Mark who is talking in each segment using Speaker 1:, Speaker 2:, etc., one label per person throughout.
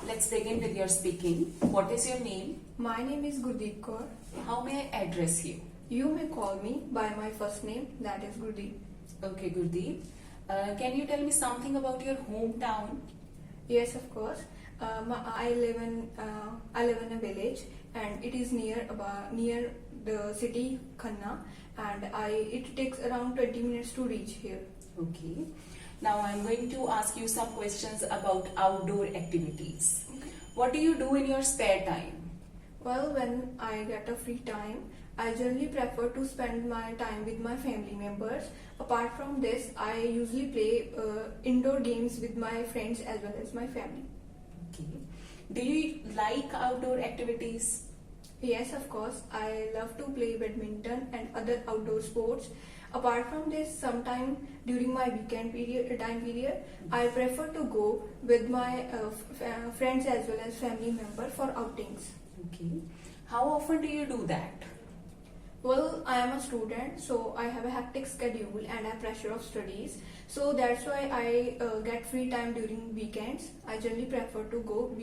Speaker 1: Let's begin with your speaking. What is your name?
Speaker 2: My name is Gurdeep Kaur.
Speaker 1: How may I address you?
Speaker 2: You may call me by my first name, that is Gurdeep.
Speaker 1: Okay, Gurdeep. Can you tell me something about your hometown?
Speaker 2: Yes, of course. I live in a village, and it is near the city Khanna, and it takes around 20 minutes to reach here.
Speaker 1: Okay. Now I'm going to ask you some questions about outdoor activities.
Speaker 2: Okay.
Speaker 1: What do you do in your spare time?
Speaker 2: Well, when I get a free time, I generally prefer to spend my time with my family members. Apart from this, I usually play indoor games with my friends as well as my family.
Speaker 1: Okay. Do you like outdoor activities?
Speaker 2: Yes, of course. I love to play badminton and other outdoor sports. Apart from this, sometime during my weekend time period, I prefer to go with my friends as well as family members for outings.
Speaker 1: Okay. How often do you do that?
Speaker 2: Well, I am a student, so I have a hectic schedule and a pressure of studies. So that's why I get free time during weekends. I generally prefer to go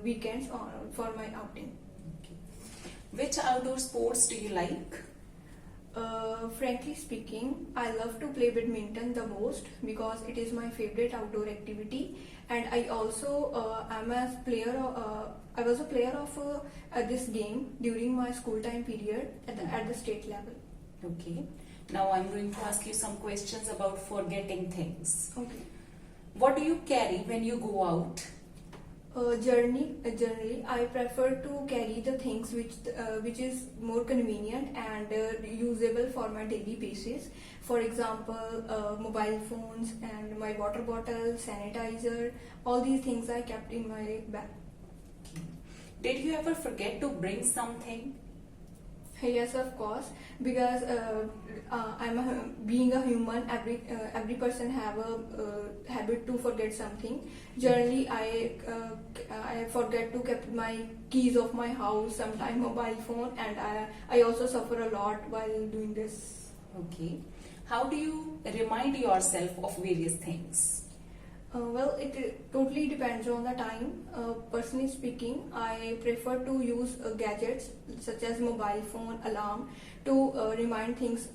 Speaker 2: weekends for my outing.
Speaker 1: Okay. Which outdoor sports do you like?
Speaker 2: Frankly speaking, I love to play badminton the most because it is my favorite outdoor activity, and I also I was a player of this game during my school time period at the state level.
Speaker 1: Okay. Now I'm going to ask you some questions about forgetting things.
Speaker 2: Okay.
Speaker 1: What do you carry when you go out?
Speaker 2: Generally, I prefer to carry the things which is more convenient and usable for my daily basis. For example, mobile phones and my water bottle, sanitizer. All these things I kept in my bag.
Speaker 1: Okay. Did you ever forget to bring something?
Speaker 2: Yes, of course, because being a human, every person have a habit to forget something. Generally, I forget to keep my keys of my house, sometimes mobile phone, and I also suffer a lot while doing this.
Speaker 1: Okay. How do you remind yourself of various things?
Speaker 2: Well, it totally depends on the time. Personally speaking, I prefer to use gadgets such as mobile phone, alarm to remind things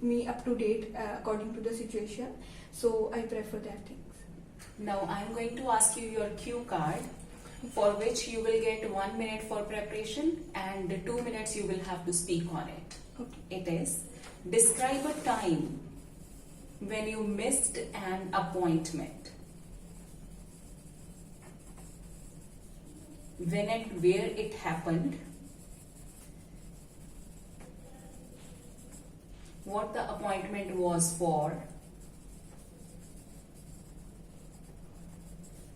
Speaker 2: me up to date according to the situation. So I prefer that things.
Speaker 1: Now I am going to ask you your cue card, for which you will get 1 minute for preparation and 2 minutes you will have to speak on it.
Speaker 2: Okay.
Speaker 1: It is, describe a time when you missed an appointment. When and where it happened, what the appointment was for,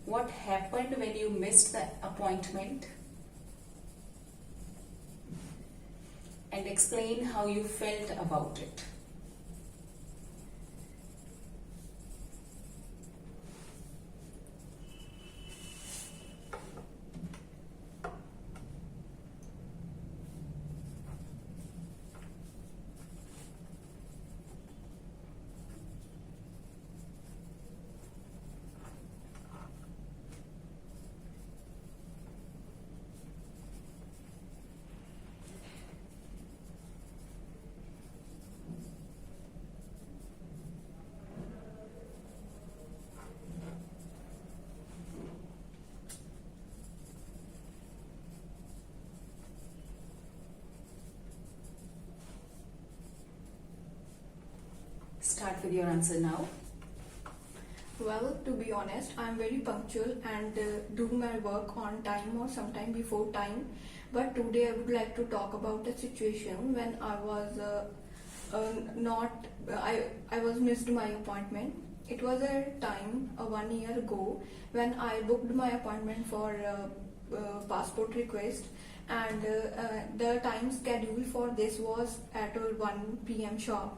Speaker 1: what happened when you missed the appointment, and explain how you felt about it. Start with your answer now.
Speaker 2: Well, to be honest, I am very punctual and do my work on time or sometime before time. But today I would like to talk about a situation when I was I was missed my appointment. It was a time 1 year ago when I booked my appointment for passport request, and the time schedule for this was at 1 p.m. sharp.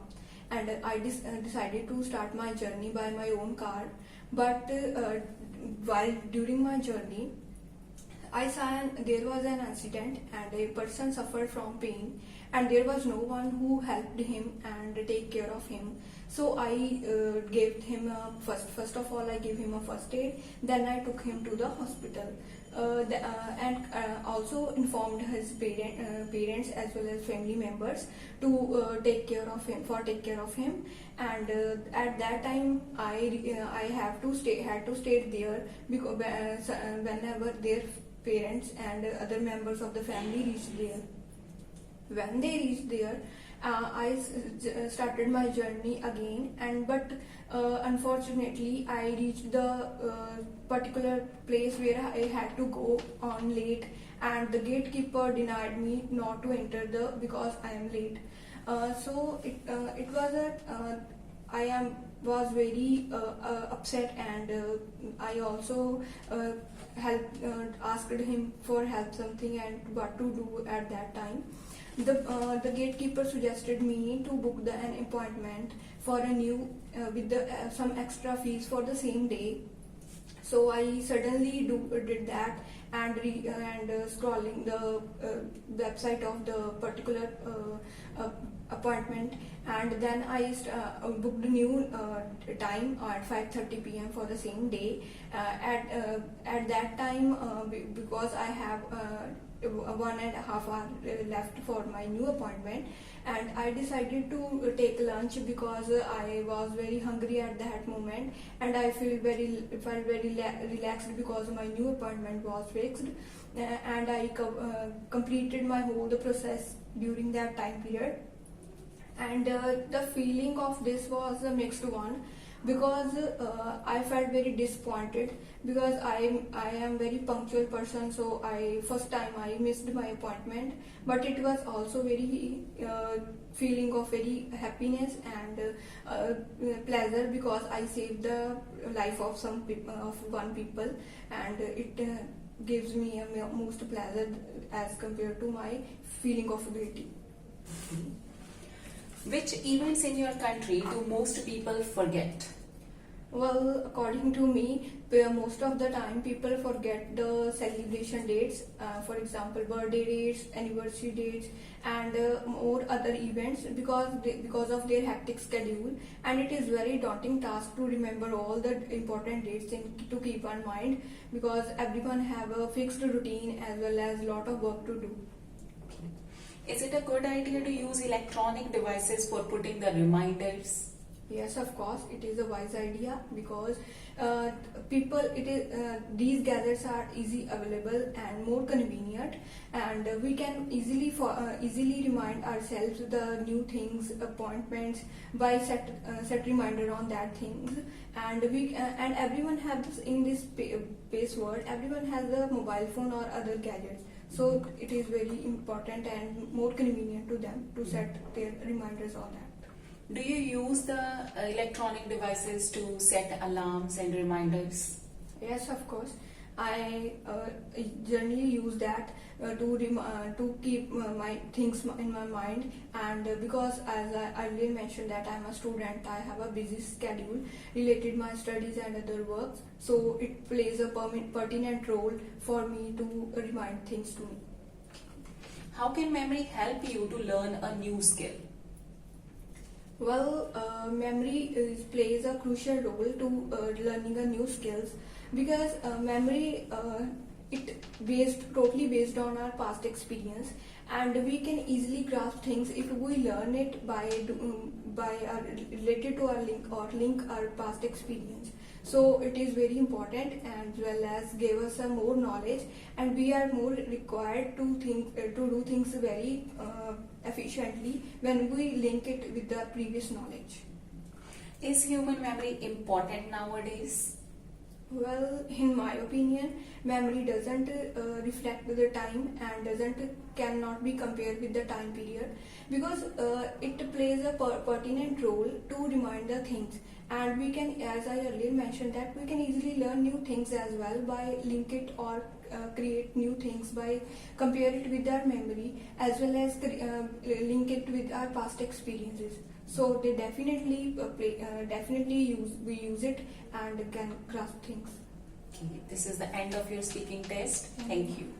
Speaker 2: And I decided to start my journey by my own car. But while during my journey, I saw there was an accident and a person suffered from pain, and there was no one who helped him and take care of him. So I gave him first of all I gave him a first aid, then I took him to the hospital, and also informed his parents as well as family members to take care of him. And at that time I had to stay there, because whenever their parents and other members of the family reached there. When they reached there, started my journey again, but unfortunately I reached the particular place where I had to go on late, and the gatekeeper denied me not to enter because I am late. So it was was very upset, and I also asked him for help something and what to do at that time. The gatekeeper suggested me to book an appointment for a new with some extra fees for the same day. So I suddenly did that, and scrolling the website of the particular appointment, and then I booked a new time at 5:30 p.m. for the same day. At that time, because I have 1.5 hours left for my new appointment, and I decided to take lunch because I was very hungry at that moment, and I felt very relaxed because my new appointment was fixed, and I completed my whole process during that time period. And the feeling of this was a mixed one, because I felt very disappointed, because I am very punctual person. So first time I missed my appointment, but it was also very feeling of very happiness and pleasure, because I saved the life of one people, and it gives me a most pleasure as compared to my feeling of guilty.
Speaker 1: Which events in your country do most people forget?
Speaker 2: Well, according to me, most of the time people forget the celebration dates, for example, birthday dates, anniversary dates, and more other events, because of their hectic schedule, and it is very daunting task to remember all the important dates to keep in mind, because everyone have a fixed routine as well as lot of work to do.
Speaker 1: Is it a good idea to use electronic devices for putting the reminders?
Speaker 2: Yes, of course, it is a wise idea, because these gadgets are easy available and more convenient, and we can easily remind ourselves the new things, appointments, by set reminder on that things. And and everyone has in this space world, everyone has a mobile phone or other gadgets. So it is very important and more convenient to them to set their reminders on that.
Speaker 1: Do you use the electronic devices to set alarms and reminders?
Speaker 2: Yes, of course. I generally use that to keep my things in my mind, and because as I earlier mentioned that I am a student, I have a busy schedule related my studies and other works, so it plays a pertinent role for me to remind things to me.
Speaker 1: How can memory help you to learn a new skill?
Speaker 2: Well, memory plays a crucial role to learning a new skills, because memory totally based on our past experience, and we can easily grasp things if we learn it by related to our link our past experience. So it is very important, as well as give us some more knowledge, and we are more required to do things very efficiently when we link it with the previous knowledge.
Speaker 1: Is human memory important nowadays?
Speaker 2: Well, in my opinion, memory doesn't reflect the time, and cannot be compared with the time period, because it plays a pertinent role to remind the things, and we can, as I earlier mentioned, that we can easily learn new things as well by link it or create new things by compare it with our memory, as well as link it with our past experiences. So they definitely we use it and can grasp things.
Speaker 1: Okay, this is the end of your speaking test. Thank you.